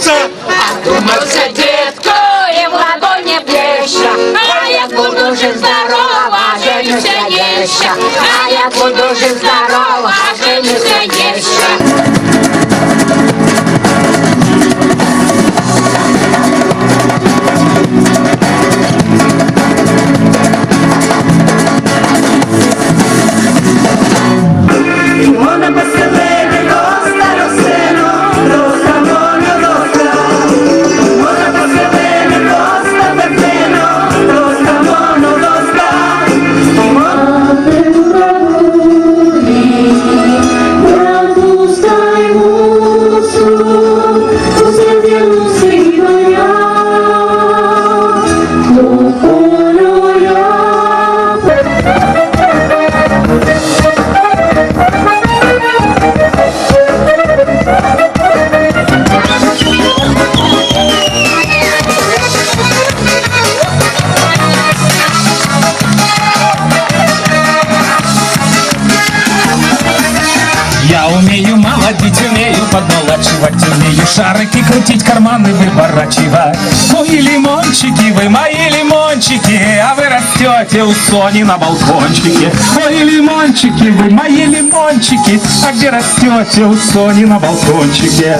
думался? Думался, детка, и в ладони плеща. А я буду жить здорова, женюсь еще. А я буду жить здорова, женюсь еще. Я умею молодить, умею подмолачивать, умею шарики крутить, карманы выворачивать. Мои лимончики, вы мои лимончики, а вы растете у Сони на балкончике. Мои лимончики, вы мои лимончики, а где растете у Сони на балкончике?